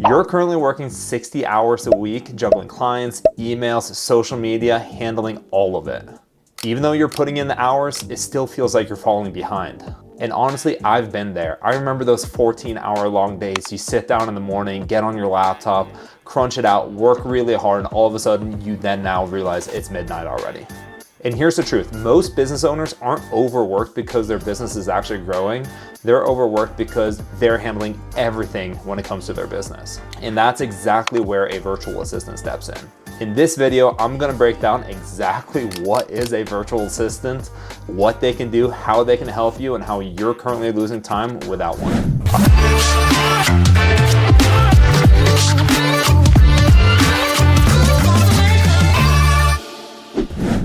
You're currently working 60 hours a week, juggling clients, emails, social media, handling all of it. Even though you're putting in the hours, it still feels like you're falling behind. And honestly, I've been there. I remember those 14-hour-long days. You sit down in the morning, get on your laptop, crunch it out, work really hard, and all of a sudden you then now realize it's midnight already. And here's the truth, most business owners aren't overworked because their business is actually growing. They're overworked because they're handling everything when it comes to their business. And that's exactly where a virtual assistant steps in. In this video, I'm gonna break down exactly what is a virtual assistant, what they can do, how they can help you, and how you're currently losing time without one.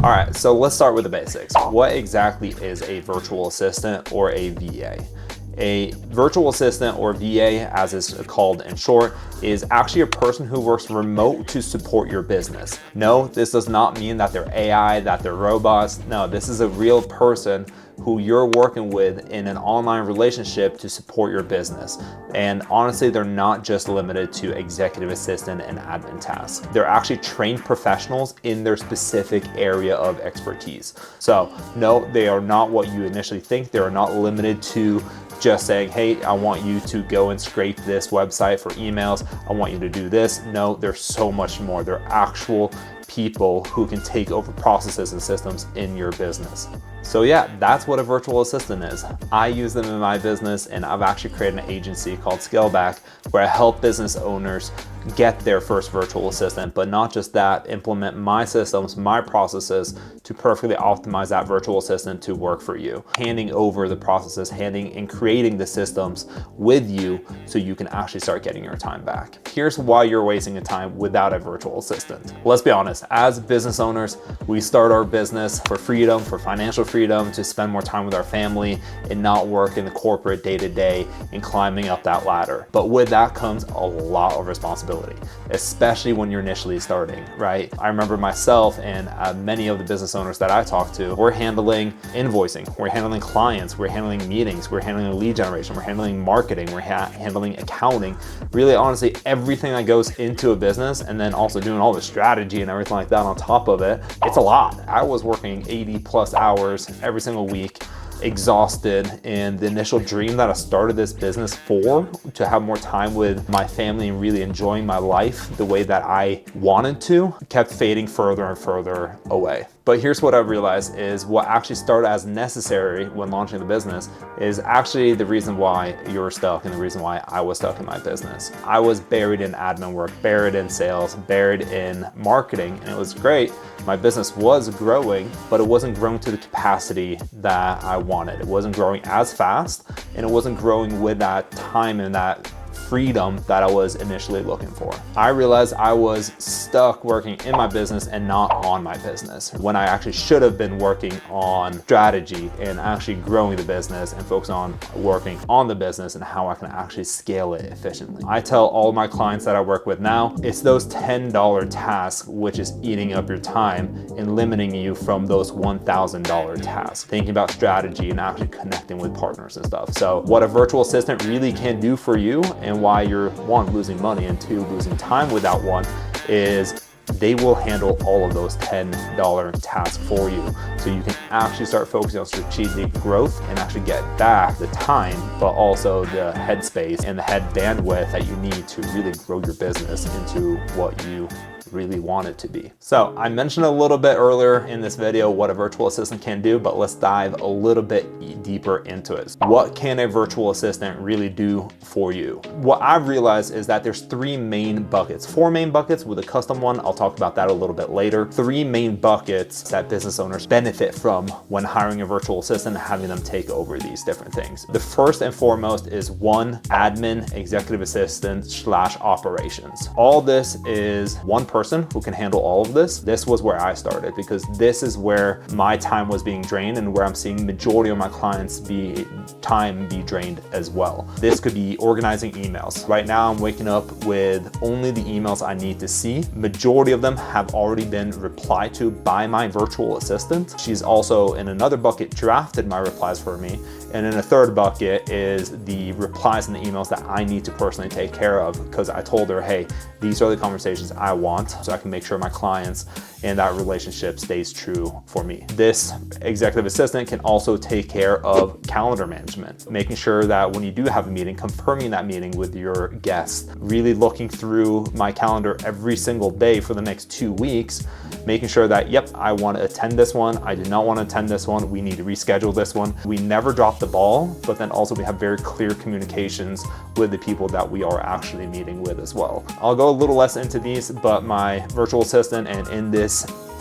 All right, so let's start with the basics. What exactly is a virtual assistant or a VA? A virtual assistant, or VA as it's called in short, is actually a person who works remote to support your business. No, this does not mean that they're AI, that they're robots. No, this is a real person who you're working with in an online relationship to support your business. And honestly, they're not just limited to executive assistant and admin tasks. They're actually trained professionals in their specific area of expertise. So no, they are not what you initially think. They are not limited to just saying, hey, I want you to go and scrape this website for emails. I want you to do this. No, there's so much more. They're actual people who can take over processes and systems in your business. So yeah, that's what a virtual assistant is. I use them in my business, and I've actually created an agency called Scaleback where I help business owners get their first virtual assistant, but not just that, implement my systems, my processes to perfectly optimize that virtual assistant to work for you. Handing over the processes, handing and creating the systems with you so you can actually start getting your time back. Here's why you're wasting your time without a virtual assistant. Let's be honest, as business owners, we start our business for freedom, for financial freedom, to spend more time with our family and not work in the corporate day-to-day and climbing up that ladder. But with that comes a lot of responsibility, especially when you're initially starting, right? I remember myself and many of the business owners that I talk to, we're handling invoicing, we're handling clients, we're handling meetings, we're handling lead generation, we're handling marketing, we're handling accounting, really honestly, everything that goes into a business, and then also doing all the strategy and everything like that on top of it. It's a lot. I was working 80+ hours every single week, exhausted, and the initial dream that I started this business for, to have more time with my family and really enjoying my life the way that I wanted to, kept fading further and further away. But here's what I've realized is what actually started as necessary when launching the business is actually the reason why you're stuck and the reason why I was stuck in my business. I was buried in admin work, buried in sales, buried in marketing, and it was great. My business was growing, but it wasn't growing to the capacity that I wanted. It wasn't growing as fast, and it wasn't growing with that time and that freedom that I was initially looking for. I realized I was stuck working in my business and not on my business, when I actually should have been working on strategy and actually growing the business and focus on working on the business and how I can actually scale it efficiently. I tell all my clients that I work with now, it's those $10 tasks which is eating up your time and limiting you from those $1,000 tasks. Thinking about strategy and actually connecting with partners and stuff. So what a virtual assistant really can do for you, and why you're, one, losing money, and two, losing time without one, is they will handle all of those $10 tasks for you. So you can actually start focusing on strategic growth and actually get back the time, but also the headspace and the head bandwidth that you need to really grow your business into what you really want it to be. So I mentioned a little bit earlier in this video what a virtual assistant can do, but let's dive a little bit deeper into it. What can a virtual assistant really do for you? What I've realized is that there's four main buckets with a custom one. I'll talk about that a little bit later. 3 main buckets that business owners benefit from when hiring a virtual assistant and having them take over these different things. The first and foremost is, 1, admin, executive assistant / operations. All this is one person who can handle all of this. This was where I started, because this is where my time was being drained and where I'm seeing majority of my clients be drained as well. This could be organizing emails. Right now I'm waking up with only the emails I need to see. Majority of of them have already been replied to by my virtual assistant. She's also in another bucket drafted my replies for me. And in a third bucket is the replies and the emails that I need to personally take care of, because I told her, hey, these are the conversations I want so I can make sure my clients and that relationship stays true for me. This executive assistant can also take care of calendar management, making sure that when you do have a meeting, confirming that meeting with your guest, really looking through my calendar every single day for the next 2 weeks, making sure that, yep, I want to attend this one, I do not want to attend this one, we need to reschedule this one. We never drop the ball, but then also we have very clear communications with the people that we are actually meeting with as well. I'll go a little less into these, but my virtual assistant, and in this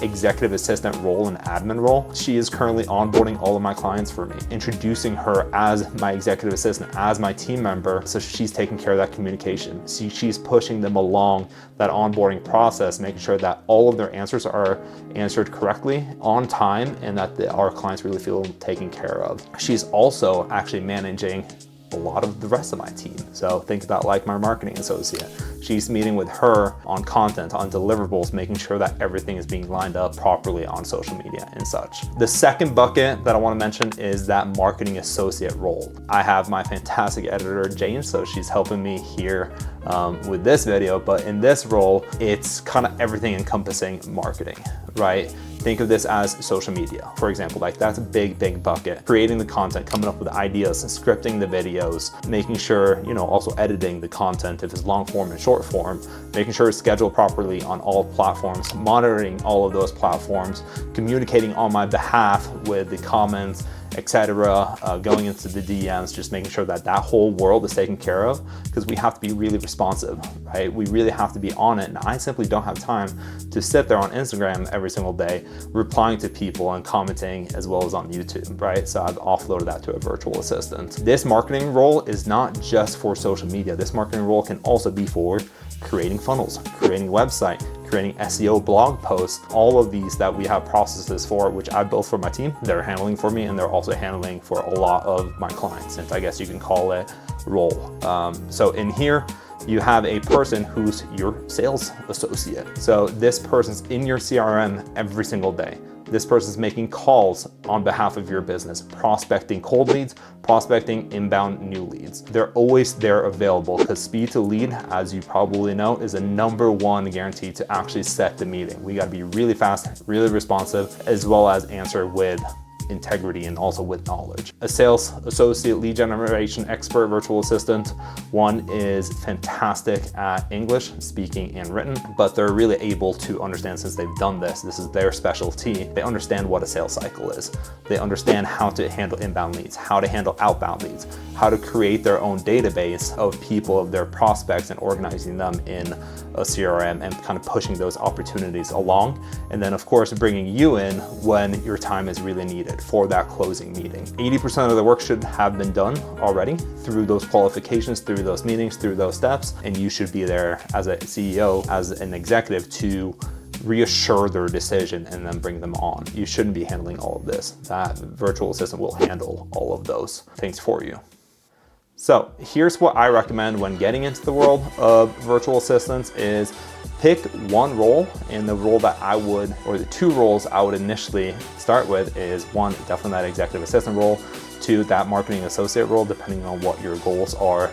executive assistant role and admin role, she is currently onboarding all of my clients for me, introducing her as my executive assistant, as my team member. So she's taking care of that communication. She's pushing them along that onboarding process, making sure that all of their answers are answered correctly, on time, and that our clients really feel taken care of. She's also actually managing a lot of the rest of my team. So think about like my marketing associate. She's meeting with her on content, on deliverables, making sure that everything is being lined up properly on social media and such. The second bucket that I want to mention is that marketing associate role. I have my fantastic editor, Jane, so she's helping me here with this video, but in this role, it's kind of everything encompassing marketing, right? Think of this as social media, for example. Like that's a big bucket. Creating the content, coming up with ideas, scripting the videos, making sure, also editing the content if it's long form and short form, making sure it's scheduled properly on all platforms, monitoring all of those platforms, communicating on my behalf with the comments, etc., going into the DMs, just making sure that that whole world is taken care of, because we have to be really responsive, right? We really have to be on it. And I simply don't have time to sit there on Instagram every single day, replying to people and commenting, as well as on YouTube, right? So I've offloaded that to a virtual assistant. This marketing role is not just for social media. This marketing role can also be for creating funnels, creating a website, creating SEO blog posts, all of these that we have processes for, which I built for my team. They're handling for me, and they're also handling for a lot of my clients, and I guess you can call it role. So in here, you have a person who's your sales associate. So this person's in your CRM every single day. This person's making calls on behalf of your business, prospecting cold leads, prospecting inbound new leads. They're always there available, because speed to lead, as you probably know, is a #1 guarantee to actually set the meeting. We gotta be really fast, really responsive, as well as answer with integrity and also with knowledge. A sales associate, lead generation expert, virtual assistant. One is fantastic at English speaking and written, but they're really able to understand, since they've done this is their specialty. They understand what a sales cycle is. They understand how to handle inbound leads, how to handle outbound leads, how to create their own database of people, of their prospects, and organizing them in a CRM and kind of pushing those opportunities along. And then of course, bringing you in when your time is really needed for that closing meeting. 80% of the work should have been done already through those qualifications, through those meetings, through those steps. And you should be there as a CEO, as an executive, to reassure their decision and then bring them on. You shouldn't be handling all of this. That virtual assistant will handle all of those things for you. So here's what I recommend when getting into the world of virtual assistants is pick one role, and the role that I would, or the two roles I would initially start with is one, definitely that executive assistant role, two, that marketing associate role, depending on what your goals are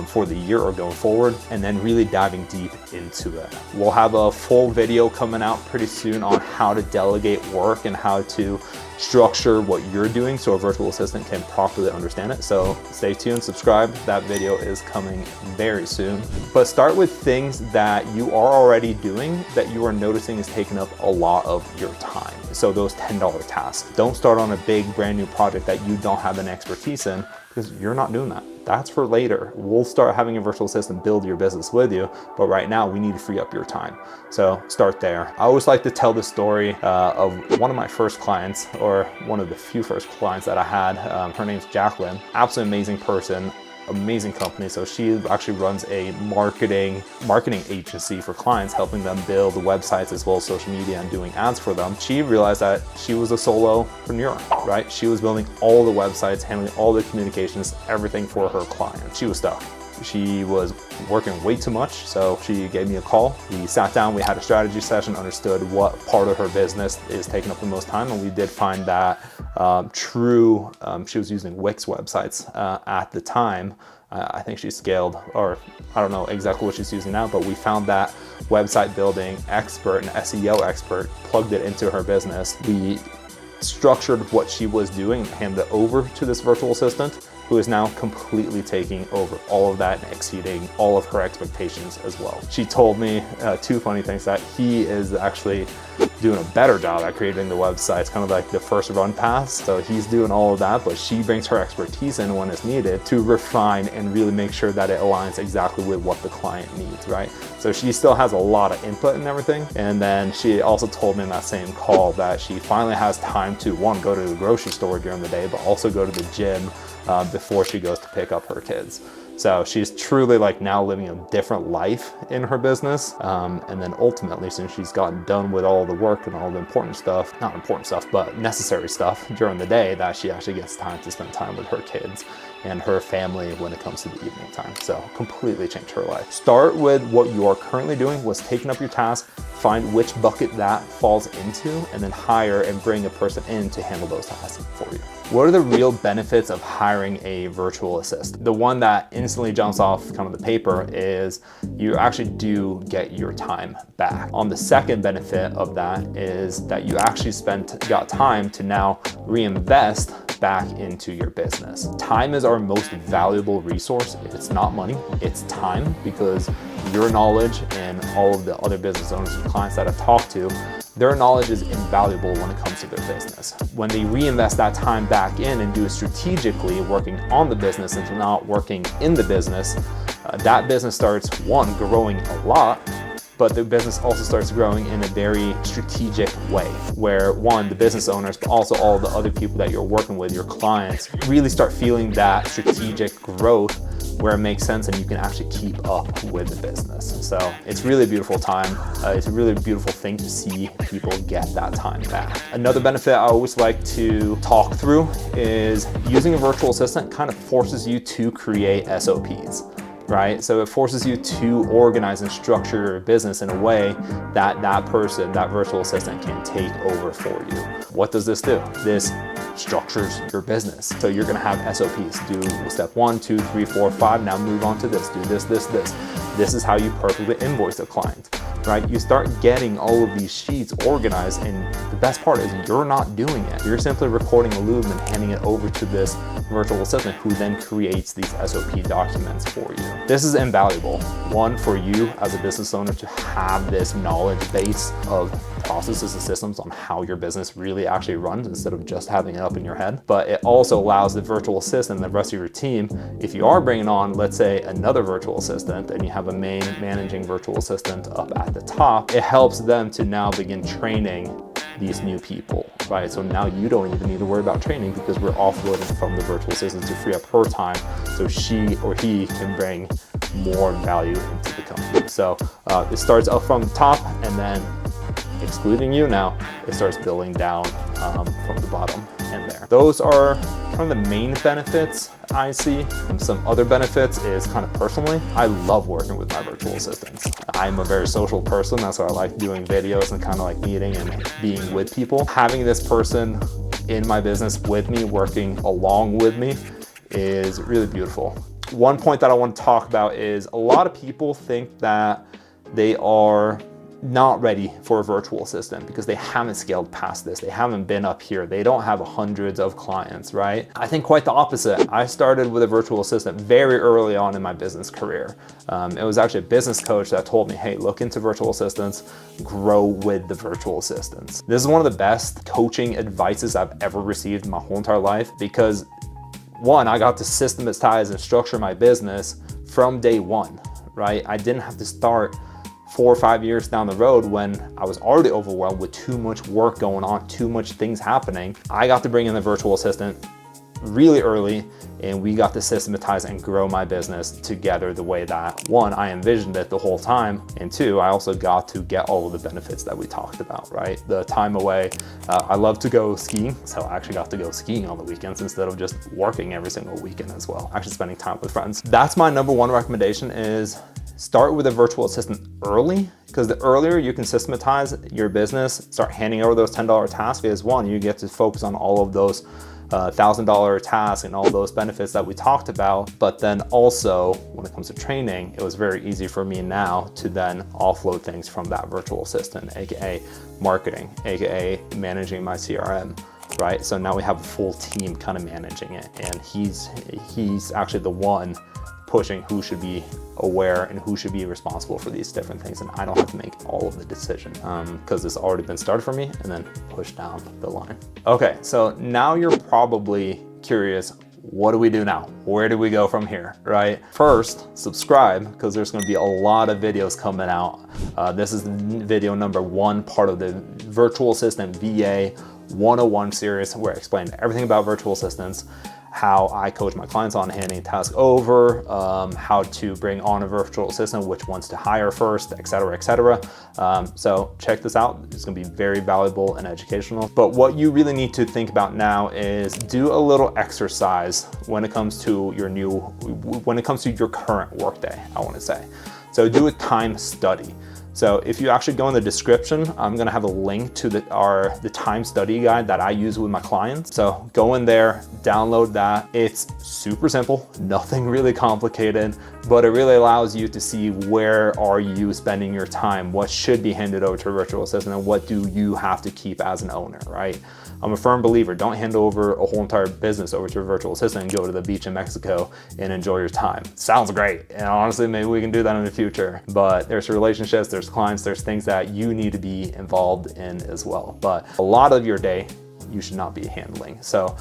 for the year or going forward, and then really diving deep into it. We'll have a full video coming out pretty soon on how to delegate work and how to structure what you're doing so a virtual assistant can properly understand it. So stay tuned, subscribe. That video is coming very soon. But start with things that you are already doing that you are noticing is taking up a lot of your time. So those $10 tasks. Don't start on a big brand new project that you don't have an expertise in, because you're not doing that. That's for later. We'll start having a virtual assistant build your business with you, but right now we need to free up your time. So start there. I always like to tell the story of one of my first clients, or one of the few first clients that I had. Her name's Jacqueline. Absolutely amazing person. Amazing company. So she actually runs a marketing agency for clients, helping them build websites as well as social media and doing ads for them. She realized that she was a solopreneur, right? She was building all the websites, handling all the communications, everything for her clients. She was stuck. she was working way too much, so she gave me a call. We sat down, we had a strategy session, understood what part of her business is taking up the most time, and we did find that she was using Wix websites at the time. I think she scaled, or I don't know exactly what she's using now, but we found that website building expert and SEO expert, plugged it into her business. We structured what she was doing, handed it over to this virtual assistant, who is now completely taking over all of that and exceeding all of her expectations as well. She told me two funny things, that he is actually doing a better job at creating the websites, kind of like the first run pass. So he's doing all of that, but she brings her expertise in when it's needed to refine and really make sure that it aligns exactly with what the client needs, right? So she still has a lot of input and everything. And then she also told me in that same call that she finally has time to, one, go to the grocery store during the day, but also go to the gym before she goes to pick up her kids. So she's truly like now living a different life in her business. And then ultimately, since she's gotten done with all the work and all the important stuff, not important stuff, but necessary stuff during the day, that she actually gets time to spend time with her kids and her family when it comes to the evening time. So completely changed her life. Start with what you are currently doing, what's taking up your task, find which bucket that falls into, and then hire and bring a person in to handle those tasks for you. What are the real benefits of hiring a virtual assistant? The one that instantly jumps off kind of the paper is you actually do get your time back. On the second benefit of that is that you actually got time to now reinvest back into your business. Time is our most valuable resource. It's not money, it's time, because your knowledge and all of the other business owners and clients that I've talked to, their knowledge is invaluable when it comes to their business. When they reinvest that time back in and do it strategically, working on the business and not working in the business, that business starts, one, growing a lot, but the business also starts growing in a very strategic way, where one, the business owners, but also all the other people that you're working with, your clients, really start feeling that strategic growth where it makes sense and you can actually keep up with the business. So it's really a beautiful time. It's a really beautiful thing to see people get that time back. Another benefit I always like to talk through is using a virtual assistant kind of forces you to create SOPs. Right? So it forces you to organize and structure your business in a way that that person, that virtual assistant, can take over for you. What does this do? This structures your business. So you're gonna have SOPs. Do step 1, 2, 3, 4, 5, now move on to this, do this, this, this. This is how you perfectly invoice a client, right? You start getting all of these sheets organized, and the best part is you're not doing it. You're simply recording a loop and handing it over to this virtual assistant, who then creates these SOP documents for you. This is invaluable. One, for you as a business owner to have this knowledge base of processes and systems on how your business really actually runs, instead of just having it up in your head. But it also allows the virtual assistant and the rest of your team, if you are bringing on, let's say, another virtual assistant, and you have a main managing virtual assistant up at the top, it helps them to now begin training these new people, right? So now you don't even need to worry about training, because we're offloading from the virtual assistant to free up her time so she or he can bring more value into the company. So it starts up from the top, and then excluding you now, it starts building down from the bottom and there. Those are kind of the main benefits I see. And some other benefits is kind of personally, I love working with my virtual assistants. I'm a very social person. That's why I like doing videos and kind of like meeting and being with people. Having this person in my business with me, working along with me, is really beautiful. One point that I want to talk about is a lot of people think that they are not ready for a virtual assistant because they haven't scaled past this. They haven't been up here. They don't have hundreds of clients, right? I think quite the opposite. I started with a virtual assistant very early on in my business career. It was actually a business coach that told me, hey, look into virtual assistants, grow with the virtual assistants. This is one of the best coaching advices I've ever received in my whole entire life, because one, I got to systematize and structure my business from day one, right? I didn't have to start 4 or 5 years down the road when I was already overwhelmed with too much work going on, too much things happening. I got to bring in the virtual assistant really early, and we got to systematize and grow my business together the way that, one, I envisioned it the whole time, and two, I also got to get all of the benefits that we talked about, right? The time away. I love to go skiing, so I actually got to go skiing on the weekends instead of just working every single weekend as well, actually spending time with friends. That's my number one recommendation, is start with a virtual assistant early, because the earlier you can systematize your business, start handing over those $10 tasks, is one, you get to focus on all of those $1,000 tasks and all those benefits that we talked about. But then also when it comes to training, it was very easy for me now to then offload things from that virtual assistant, AKA marketing, AKA managing my CRM, right? So now we have a full team kind of managing it, and he's actually the one pushing who should be aware and who should be responsible for these different things, and I don't have to make all of the decision because it's already been started for me and then pushed down the line. Okay, so now you're probably curious, what do we do now? Where do we go from here, right? First, subscribe, because there's going to be a lot of videos coming out. This is video number 1, part of the Virtual Assistant VA 101 series, where I explain everything about virtual assistants, how I coach my clients on handing tasks over, how to bring on a virtual assistant, which ones to hire first, et cetera, et cetera. So check this out. It's gonna be very valuable and educational. But what you really need to think about now is do a little exercise when it comes to your current workday, I wanna say. So do a time study. So if you actually go in the description, I'm gonna have a link to the time study guide that I use with my clients. So go in there, download that. It's super simple, nothing really complicated, but it really allows you to see where are you spending your time, what should be handed over to a virtual assistant, and what do you have to keep as an owner, right? I'm a firm believer, don't hand over a whole entire business over to a virtual assistant and go to the beach in Mexico and enjoy your time. Sounds great, and honestly, maybe we can do that in the future, but there's relationships, there's clients, there's things that you need to be involved in as well. But a lot of your day, you should not be handling. So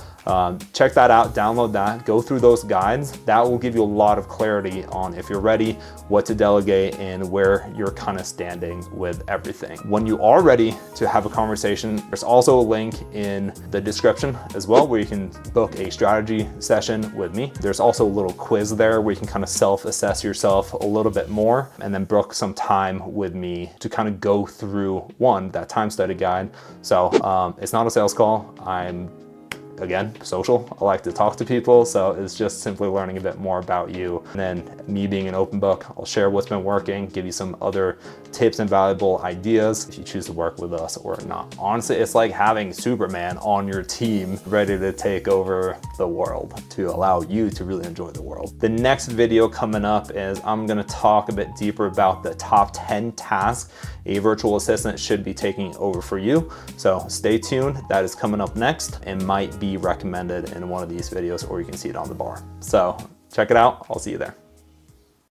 check that out, download that, go through those guides. That will give you a lot of clarity on if you're ready, what to delegate, and where you're kind of standing with everything. When you are ready to have a conversation, there's also a link in the description as well, where you can book a strategy session with me. There's also a little quiz there where you can kind of self-assess yourself a little bit more, and then book some time with me to kind of go through that time study guide. So it's not a sales call. I'm, again, social. I like to talk to people, so it's just simply learning a bit more about you. And then me being an open book, I'll share what's been working, give you some other tips and valuable ideas if you choose to work with us or not. Honestly, it's like having Superman on your team ready to take over the world, to allow you to really enjoy the world. The next video coming up is I'm gonna talk a bit deeper about the top 10 tasks a virtual assistant should be taking over for you. So stay tuned, that is coming up next and might be recommended in one of these videos, or you can see it on the bar. So check it out, I'll see you there.